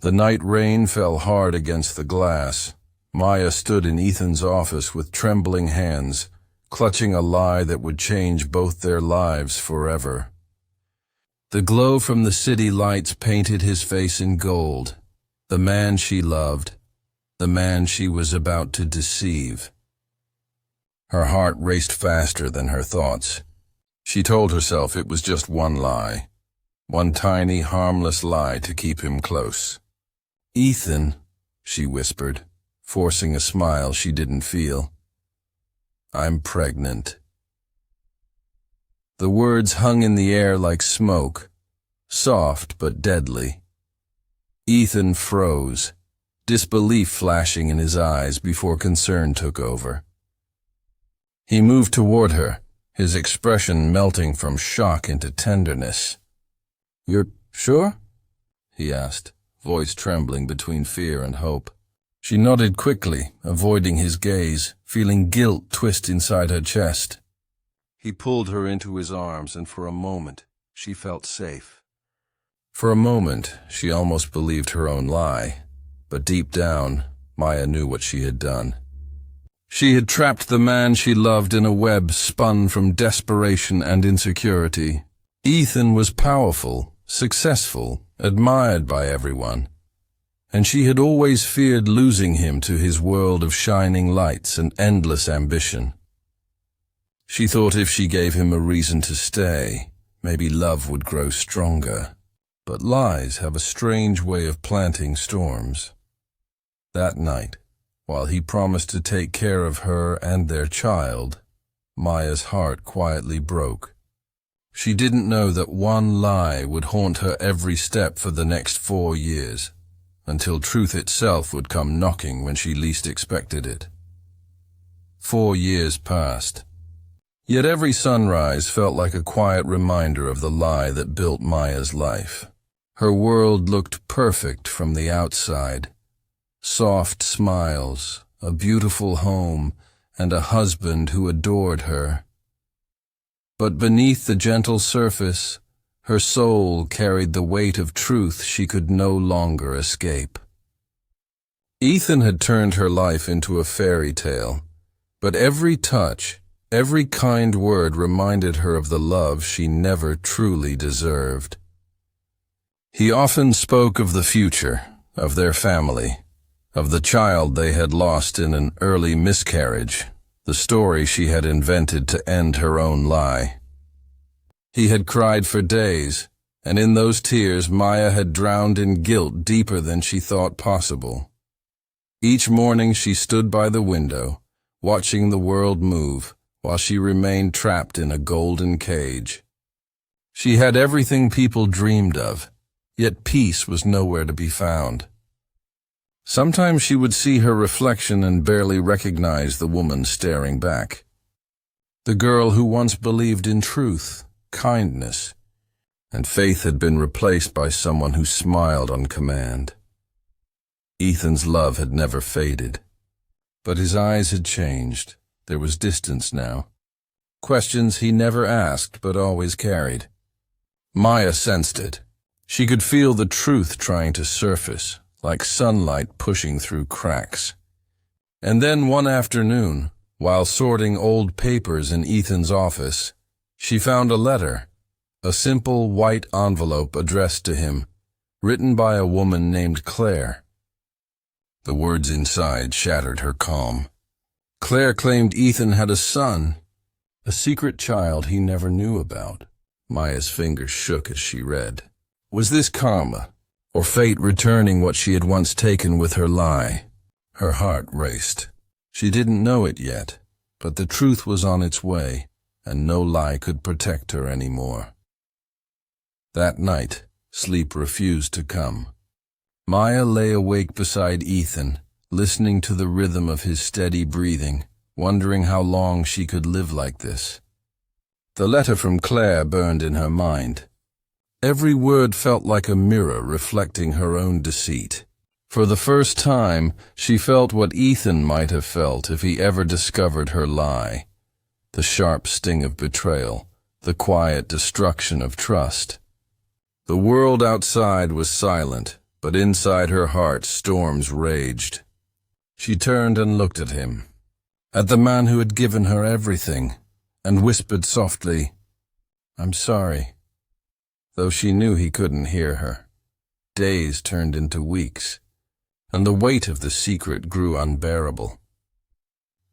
The night rain fell hard against the glass. Maya stood in Ethan's office with trembling hands, clutching a lie that would change both their lives forever. The glow from the city lights painted his face in gold. The man she loved, the man she was about to deceive. Her heart raced faster than her thoughts. She told herself it was just one lie, one tiny, harmless lie to keep him close. "Ethan," she whispered, forcing a smile she didn't feel. "I'm pregnant." The words hung in the air like smoke, soft but deadly. Ethan froze, disbelief flashing in his eyes before concern took over. He moved toward her, his expression melting from shock into tenderness. "You're sure?" he asked, voice trembling between fear and hope. She nodded quickly, avoiding his gaze, feeling guilt twist inside her chest. He pulled her into his arms, and for a moment, she felt safe. For a moment, she almost believed her own lie, but deep down, Maya knew what she had done. She had trapped the man she loved in a web spun from desperation and insecurity. Ethan was powerful, successful, admired by everyone, and she had always feared losing him to his world of shining lights and endless ambition. She thought if she gave him a reason to stay, maybe love would grow stronger. But lies have a strange way of planting storms. That night, while he promised to take care of her and their child, Maya's heart quietly broke. She didn't know that one lie would haunt her every step for the next 4 years, until truth itself would come knocking when she least expected it. 4 years passed. Yet every sunrise felt like a quiet reminder of the lie that built Maya's life. Her world looked perfect from the outside. Soft smiles, a beautiful home, and a husband who adored her. But beneath the gentle surface, her soul carried the weight of truth she could no longer escape. Ethan had turned her life into a fairy tale, but every touch, every kind word reminded her of the love she never truly deserved. He often spoke of the future, of their family, of the child they had lost in an early miscarriage, the story she had invented to end her own lie. He had cried for days, and in those tears Maya had drowned in guilt deeper than she thought possible. Each morning she stood by the window, watching the world move, while she remained trapped in a golden cage. She had everything people dreamed of, yet peace was nowhere to be found. Sometimes she would see her reflection and barely recognize the woman staring back. The girl who once believed in truth, kindness, and faith had been replaced by someone who smiled on command. Ethan's love had never faded, but his eyes had changed. There was distance now. Questions he never asked but always carried. Maya sensed it. She could feel the truth trying to surface, like sunlight pushing through cracks. And then one afternoon, while sorting old papers in Ethan's office, she found a letter, a simple white envelope addressed to him, written by a woman named Claire. The words inside shattered her calm. Claire claimed Ethan had a son, a secret child he never knew about. Maya's fingers shook as she read. Was this karma, or fate returning what she had once taken with her lie? Her heart raced. She didn't know it yet, but the truth was on its way, and no lie could protect her anymore. That night, sleep refused to come. Maya lay awake beside Ethan, listening to the rhythm of his steady breathing, wondering how long she could live like this. The letter from Claire burned in her mind. Every word felt like a mirror reflecting her own deceit. For the first time, she felt what Ethan might have felt if he ever discovered her lie. The sharp sting of betrayal, the quiet destruction of trust. The world outside was silent, but inside her heart storms raged. She turned and looked at him, at the man who had given her everything, and whispered softly, "I'm sorry," though she knew he couldn't hear her. Days turned into weeks, and the weight of the secret grew unbearable.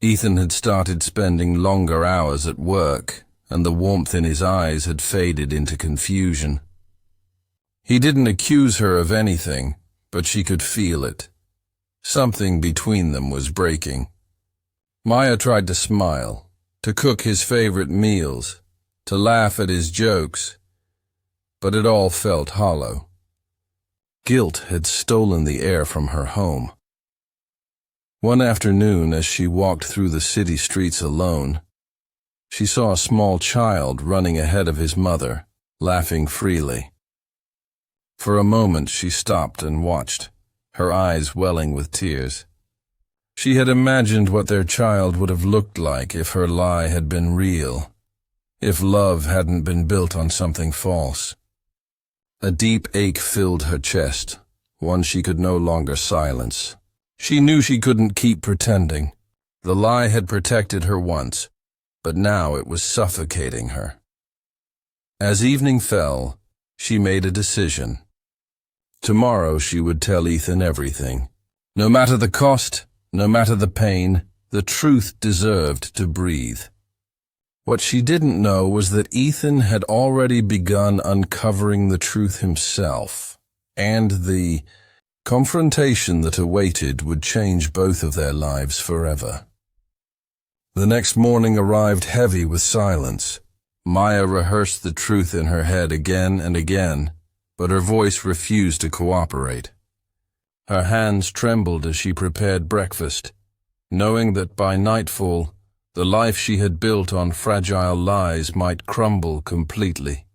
Ethan had started spending longer hours at work, and the warmth in his eyes had faded into confusion. He didn't accuse her of anything, but she could feel it. Something between them was breaking. Maya tried to smile, to cook his favorite meals, to laugh at his jokes, but it all felt hollow. Guilt had stolen the air from her home. One afternoon, as she walked through the city streets alone, she saw a small child running ahead of his mother, laughing freely. For a moment she stopped and watched, her eyes welling with tears. She had imagined what their child would have looked like if her lie had been real, if love hadn't been built on something false. A deep ache filled her chest, one she could no longer silence. She knew she couldn't keep pretending. The lie had protected her once, but now it was suffocating her. As evening fell, she made a decision. Tomorrow she would tell Ethan everything. No matter the cost, no matter the pain, the truth deserved to breathe. What she didn't know was that Ethan had already begun uncovering the truth himself, and the confrontation that awaited would change both of their lives forever. The next morning arrived heavy with silence. Maya rehearsed the truth in her head again and again, but her voice refused to cooperate. Her hands trembled as she prepared breakfast, knowing that by nightfall, the life she had built on fragile lies might crumble completely.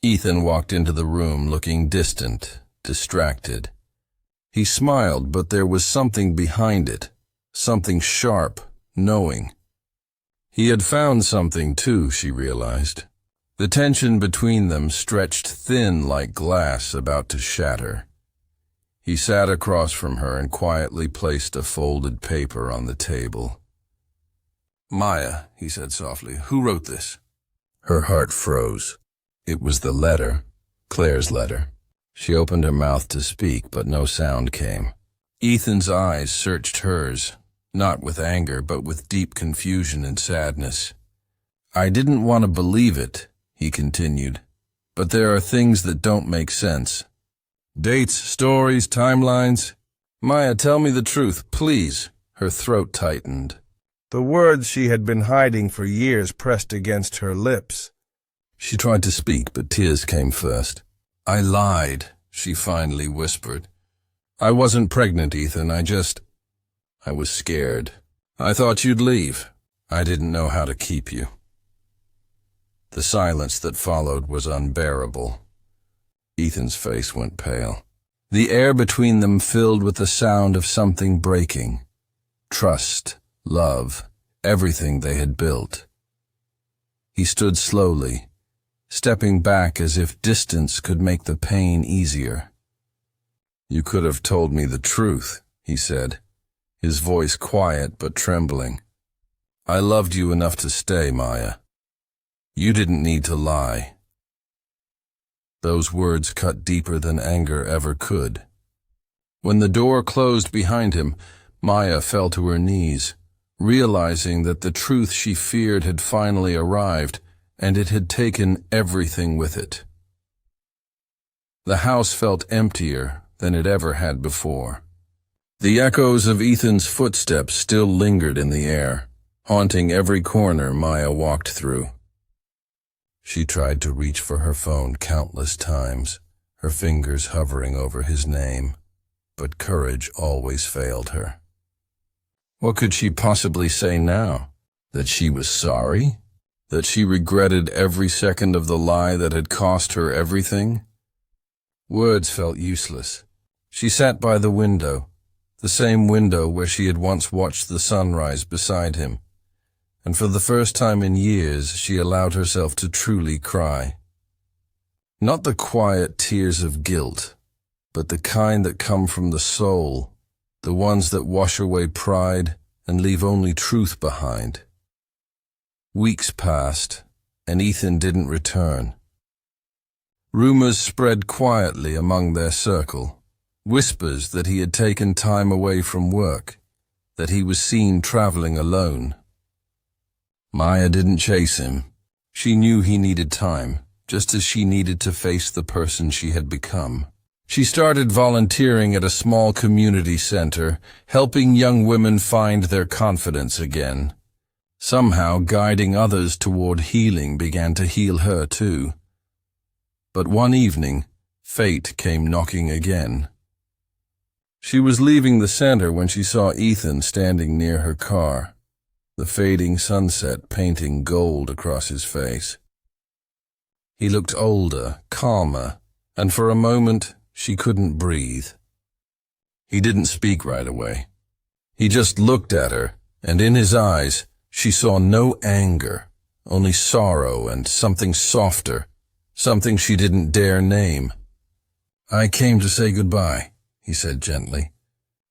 Ethan walked into the room looking distant, distracted. He smiled, but there was something behind it, something sharp, knowing. He had found something too, she realized. The tension between them stretched thin like glass about to shatter. He sat across from her and quietly placed a folded paper on the table. "Maya," he said softly, "who wrote this?" Her heart froze. It was the letter, Claire's letter. She opened her mouth to speak, but no sound came. Ethan's eyes searched hers, not with anger, but with deep confusion and sadness. "I didn't want to believe it," he continued, "but there are things that don't make sense. Dates, stories, timelines. Maya, tell me the truth, please." Her throat tightened. The words she had been hiding for years pressed against her lips. She tried to speak, but tears came first. "I lied," she finally whispered. "I wasn't pregnant, Ethan. I was scared. I thought you'd leave. I didn't know how to keep you." The silence that followed was unbearable. Ethan's face went pale. The air between them filled with the sound of something breaking. Trust, love, everything they had built. He stood slowly, stepping back as if distance could make the pain easier. "You could have told me the truth," he said, his voice quiet but trembling. "I loved you enough to stay, Maya. You didn't need to lie." Those words cut deeper than anger ever could. When the door closed behind him, Maya fell to her knees, realizing that the truth she feared had finally arrived, and it had taken everything with it. The house felt emptier than it ever had before. The echoes of Ethan's footsteps still lingered in the air, haunting every corner Maya walked through. She tried to reach for her phone countless times, her fingers hovering over his name, but courage always failed her. What could she possibly say now? That she was sorry? That she regretted every second of the lie that had cost her everything? Words felt useless. She sat by the window, the same window where she had once watched the sunrise beside him, and for the first time in years she allowed herself to truly cry. Not the quiet tears of guilt, but the kind that come from the soul, the ones that wash away pride and leave only truth behind. Weeks passed, and Ethan didn't return. Rumors spread quietly among their circle, whispers that he had taken time away from work, that he was seen traveling alone. Maya didn't chase him. She knew he needed time, just as she needed to face the person she had become. She started volunteering at a small community center, helping young women find their confidence again. Somehow, guiding others toward healing began to heal her too. But one evening, fate came knocking again. She was leaving the center when she saw Ethan standing near her car, the fading sunset painting gold across his face. He looked older, calmer, and for a moment she couldn't breathe. He didn't speak right away. He just looked at her, and in his eyes she saw no anger, only sorrow and something softer, something she didn't dare name. "I came to say goodbye," he said gently.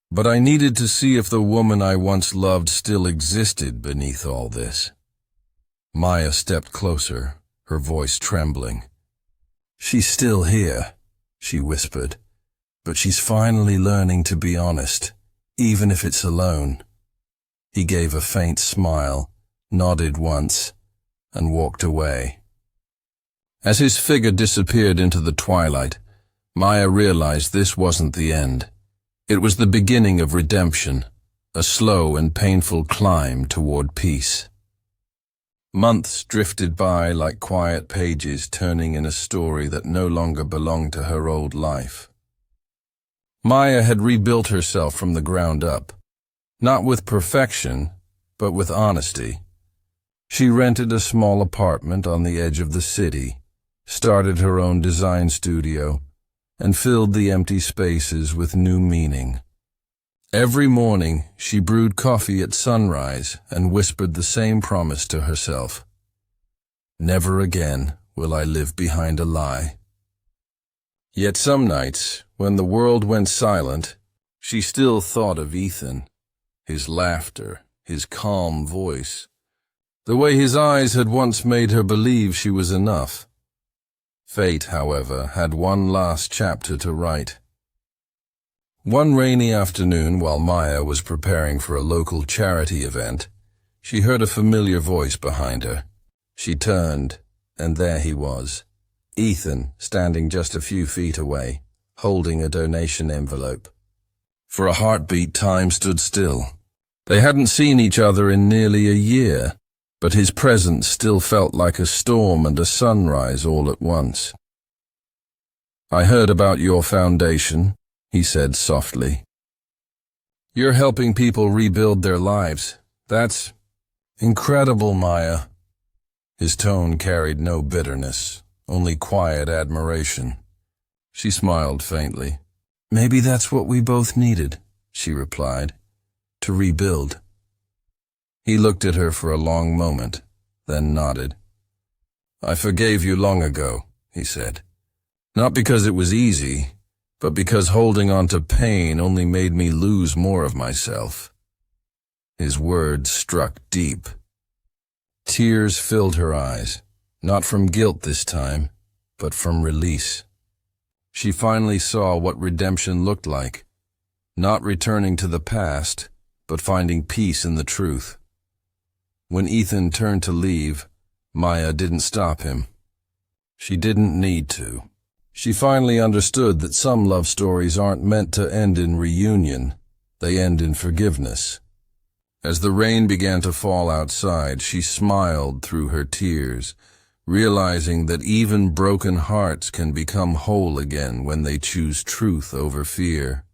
"But I needed to see if the woman I once loved still existed beneath all this." Maya stepped closer, her voice trembling. "She's still here," she whispered, "but she's finally learning to be honest, even if it's alone." He gave a faint smile, nodded once, and walked away. As his figure disappeared into the twilight, Maya realized this wasn't the end. It was the beginning of redemption, a slow and painful climb toward peace. Months drifted by like quiet pages turning in a story that no longer belonged to her old life. Maya had rebuilt herself from the ground up, not with perfection, but with honesty. She rented a small apartment on the edge of the city, started her own design studio, and filled the empty spaces with new meaning. Every morning, she brewed coffee at sunrise and whispered the same promise to herself. "Never again will I live behind a lie." Yet some nights, when the world went silent, she still thought of Ethan, his laughter, his calm voice, the way his eyes had once made her believe she was enough. Fate, however, had one last chapter to write. One rainy afternoon, while Maya was preparing for a local charity event, she heard a familiar voice behind her. She turned, and there he was, Ethan, standing just a few feet away, holding a donation envelope. For a heartbeat, time stood still. They hadn't seen each other in nearly a year, but his presence still felt like a storm and a sunrise all at once. "I heard about your foundation," he said softly. "You're helping people rebuild their lives. That's incredible, Maya." His tone carried no bitterness, only quiet admiration. She smiled faintly. "Maybe that's what we both needed," she replied, "to rebuild." He looked at her for a long moment, then nodded. "I forgave you long ago," he said. "Not because it was easy, but because holding on to pain only made me lose more of myself." His words struck deep. Tears filled her eyes, not from guilt this time, but from release. She finally saw what redemption looked like, not returning to the past, but finding peace in the truth. When Ethan turned to leave, Maya didn't stop him. She didn't need to. She finally understood that some love stories aren't meant to end in reunion, they end in forgiveness. As the rain began to fall outside, she smiled through her tears, realizing that even broken hearts can become whole again when they choose truth over fear.